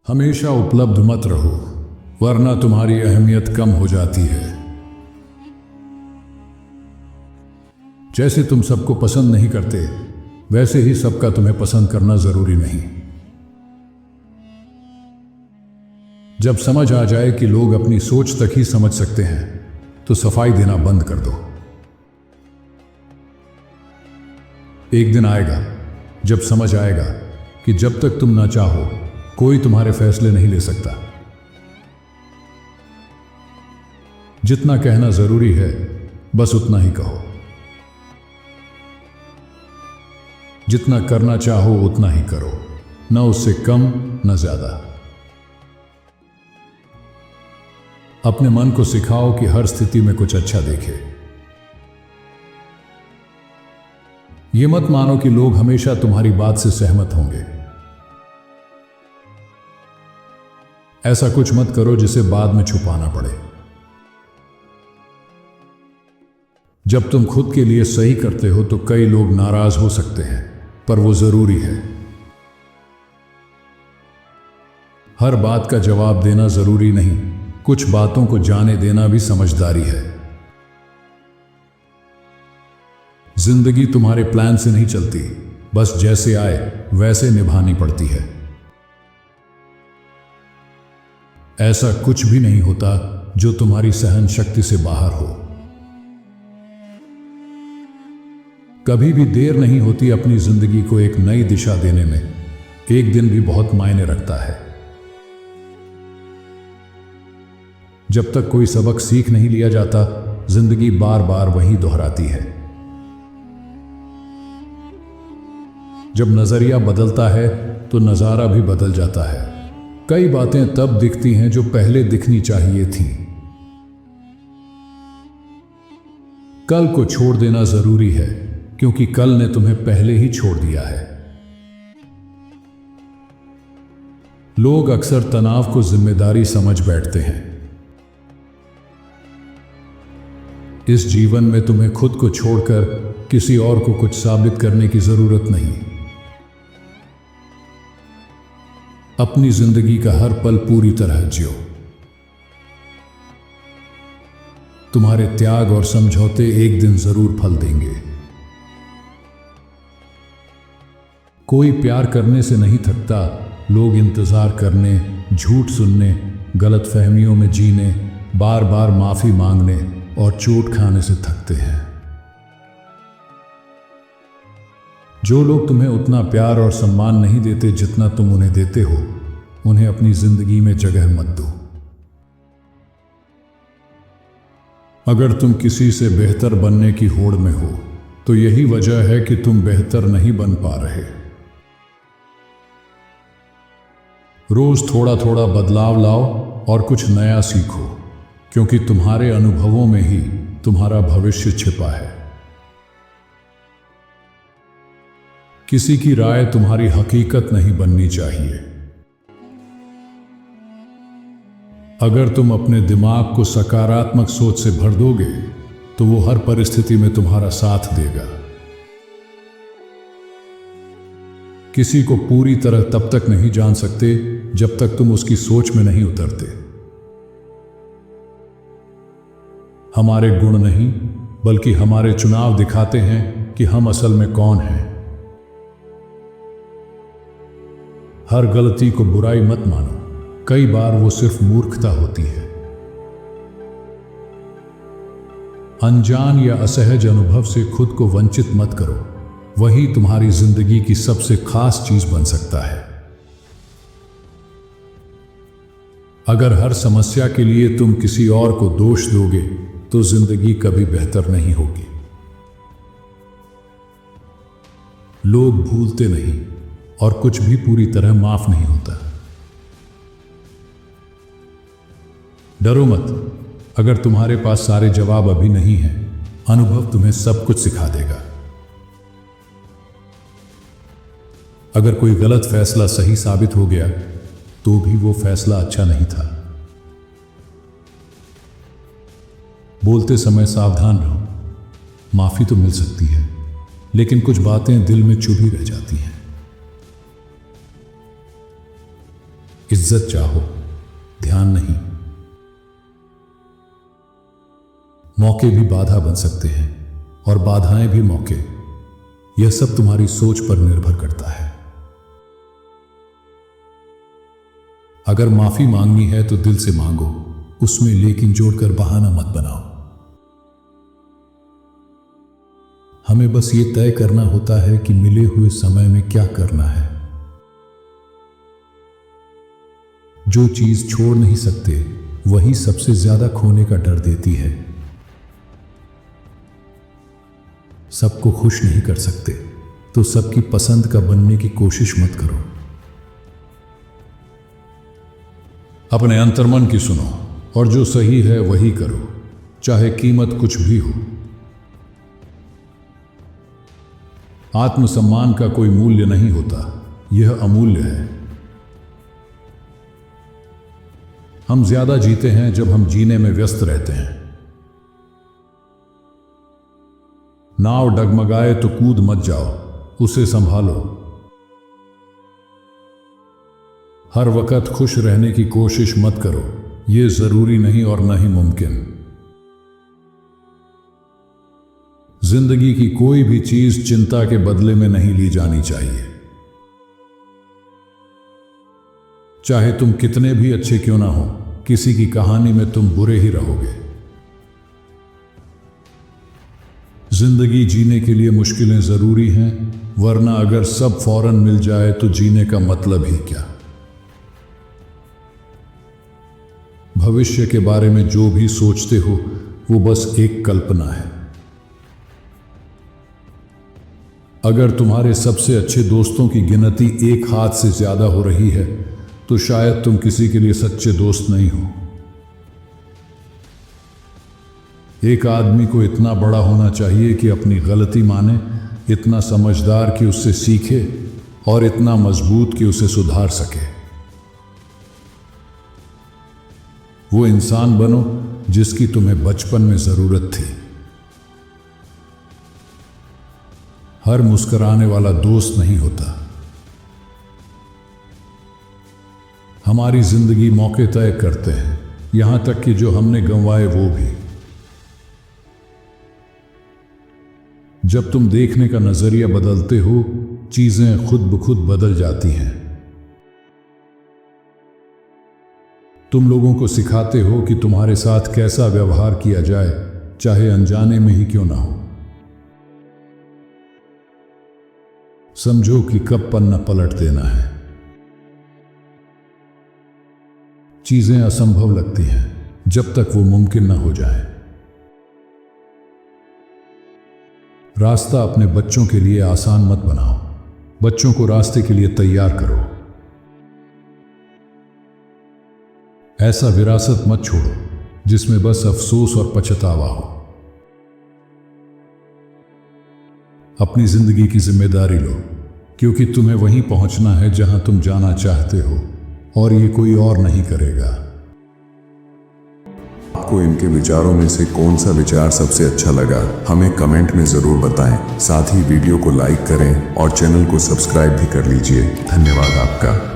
हमेशा उपलब्ध मत रहो, वरना तुम्हारी अहमियत कम हो जाती है। जैसे तुम सबको पसंद नहीं करते, वैसे ही सबका तुम्हें पसंद करना जरूरी नहीं। जब समझ आ जाए कि लोग अपनी सोच तक ही समझ सकते हैं, तो सफाई देना बंद कर दो। एक दिन आएगा जब समझ आएगा कि जब तक तुम ना चाहो, कोई तुम्हारे फैसले नहीं ले सकता। जितना कहना जरूरी है, बस उतना ही कहो। जितना करना चाहो उतना ही करो, न उससे कम न ज्यादा। अपने मन को सिखाओ कि हर स्थिति में कुछ अच्छा देखे। यह मत मानो कि लोग हमेशा तुम्हारी बात से सहमत होंगे। ऐसा कुछ मत करो जिसे बाद में छुपाना पड़े। जब तुम खुद के लिए सही करते हो तो कई लोग नाराज हो सकते हैं, पर वो जरूरी है। हर बात का जवाब देना जरूरी नहीं, कुछ बातों को जाने देना भी समझदारी है। जिंदगी तुम्हारे प्लान से नहीं चलती, बस जैसे आए वैसे निभानी पड़ती है। ऐसा कुछ भी नहीं होता जो तुम्हारी सहन शक्ति से बाहर हो। कभी भी देर नहीं होती अपनी जिंदगी को एक नई दिशा देने में। एक दिन भी बहुत मायने रखता है। जब तक कोई सबक सीख नहीं लिया जाता, जिंदगी बार बार वही दोहराती है। जब नजरिया बदलता है तो नजारा भी बदल जाता है। कई बातें तब दिखती हैं जो पहले दिखनी चाहिए थीं। कल को छोड़ देना जरूरी है, क्योंकि कल ने तुम्हें पहले ही छोड़ दिया है। लोग अक्सर तनाव को जिम्मेदारी समझ बैठते हैं। इस जीवन में तुम्हें खुद को छोड़कर किसी और को कुछ साबित करने की जरूरत नहीं। अपनी जिंदगी का हर पल पूरी तरह जियो। तुम्हारे त्याग और समझौते एक दिन जरूर फल देंगे। कोई प्यार करने से नहीं थकता। लोग इंतजार करने, झूठ सुनने, गलतफहमियों में जीने, बार बार माफी मांगने और चोट खाने से थकते हैं। जो लोग तुम्हें उतना प्यार और सम्मान नहीं देते जितना तुम उन्हें देते हो, उन्हें अपनी जिंदगी में जगह मत दो। अगर तुम किसी से बेहतर बनने की होड़ में हो, तो यही वजह है कि तुम बेहतर नहीं बन पा रहे। रोज थोड़ा थोड़ा बदलाव लाओ और कुछ नया सीखो, क्योंकि तुम्हारे अनुभवों में ही तुम्हारा भविष्य छिपा है। किसी की राय तुम्हारी हकीकत नहीं बननी चाहिए। अगर तुम अपने दिमाग को सकारात्मक सोच से भर दोगे, तो वो हर परिस्थिति में तुम्हारा साथ देगा। किसी को पूरी तरह तब तक नहीं जान सकते जब तक तुम उसकी सोच में नहीं उतरते। हमारे गुण नहीं, बल्कि हमारे चुनाव दिखाते हैं कि हम असल में कौन हैं। हर गलती को बुराई मत मानो, कई बार वो सिर्फ मूर्खता होती है। अनजान या असहज अनुभव से खुद को वंचित मत करो, वही तुम्हारी जिंदगी की सबसे खास चीज बन सकता है। अगर हर समस्या के लिए तुम किसी और को दोष दोगे, तो जिंदगी कभी बेहतर नहीं होगी। लोग भूलते नहीं, और कुछ भी पूरी तरह माफ नहीं होता। डरो मत। अगर तुम्हारे पास सारे जवाब अभी नहीं हैं, अनुभव तुम्हें सब कुछ सिखा देगा। अगर कोई गलत फैसला सही साबित हो गया, तो भी वो फैसला अच्छा नहीं था। बोलते समय सावधान रहो। माफी तो मिल सकती है, लेकिन कुछ बातें दिल में चुभी रह जाती हैं। इज्जत चाहो, ध्यान नहीं। मौके भी बाधा बन सकते हैं और बाधाएं भी मौके। यह सब तुम्हारी सोच पर निर्भर करता है। अगर माफी मांगनी है तो दिल से मांगो, उसमें लेकिन जोड़कर बहाना मत बनाओ। हमें बस ये तय करना होता है कि मिले हुए समय में क्या करना है। जो चीज छोड़ नहीं सकते वही सबसे ज्यादा खोने का डर देती है। सबको खुश नहीं कर सकते तो सबकी पसंद का बनने की कोशिश मत करो। अपने अंतर्मन की सुनो और जो सही है वही करो, चाहे कीमत कुछ भी हो। आत्मसम्मान का कोई मूल्य नहीं होता, यह अमूल्य है। हम ज्यादा जीते हैं जब हम जीने में व्यस्त रहते हैं। नाव डगमगाए तो कूद मत जाओ, उसे संभालो। हर वक्त खुश रहने की कोशिश मत करो, यह जरूरी नहीं और न ही मुमकिन। जिंदगी की कोई भी चीज चिंता के बदले में नहीं ली जानी चाहिए। चाहे तुम कितने भी अच्छे क्यों ना हो, किसी की कहानी में तुम बुरे ही रहोगे। जिंदगी जीने के लिए मुश्किलें जरूरी हैं, वरना अगर सब फौरन मिल जाए तो जीने का मतलब ही क्या। भविष्य के बारे में जो भी सोचते हो वो बस एक कल्पना है। अगर तुम्हारे सबसे अच्छे दोस्तों की गिनती एक हाथ से ज्यादा हो रही है तो शायद तुम किसी के लिए सच्चे दोस्त नहीं हो। एक आदमी को इतना बड़ा होना चाहिए कि अपनी गलती माने, इतना समझदार कि उससे सीखे और इतना मजबूत कि उसे सुधार सके। वो इंसान बनो जिसकी तुम्हें बचपन में जरूरत थी। हर मुस्कुराने वाला दोस्त नहीं होता। हमारी जिंदगी मौके तय करते हैं, यहां तक कि जो हमने गंवाए वो भी। जब तुम देखने का नजरिया बदलते हो, चीजें खुद ब खुद बदल जाती हैं। तुम लोगों को सिखाते हो कि तुम्हारे साथ कैसा व्यवहार किया जाए, चाहे अनजाने में ही क्यों ना हो। समझो कि कब पन्ना पलट देना है। चीजें असंभव लगती हैं जब तक वो मुमकिन ना हो जाए। रास्ता अपने बच्चों के लिए आसान मत बनाओ, बच्चों को रास्ते के लिए तैयार करो। ऐसा विरासत मत छोड़ो जिसमें बस अफसोस और पछतावा हो। अपनी जिंदगी की जिम्मेदारी लो, क्योंकि तुम्हें वहीं पहुंचना है जहां तुम जाना चाहते हो, और ये कोई और नहीं करेगा। आपको इनके विचारों में से कौन सा विचार सबसे अच्छा लगा, हमें कमेंट में जरूर बताएं। साथ ही वीडियो को लाइक करें और चैनल को सब्सक्राइब भी कर लीजिए। धन्यवाद आपका।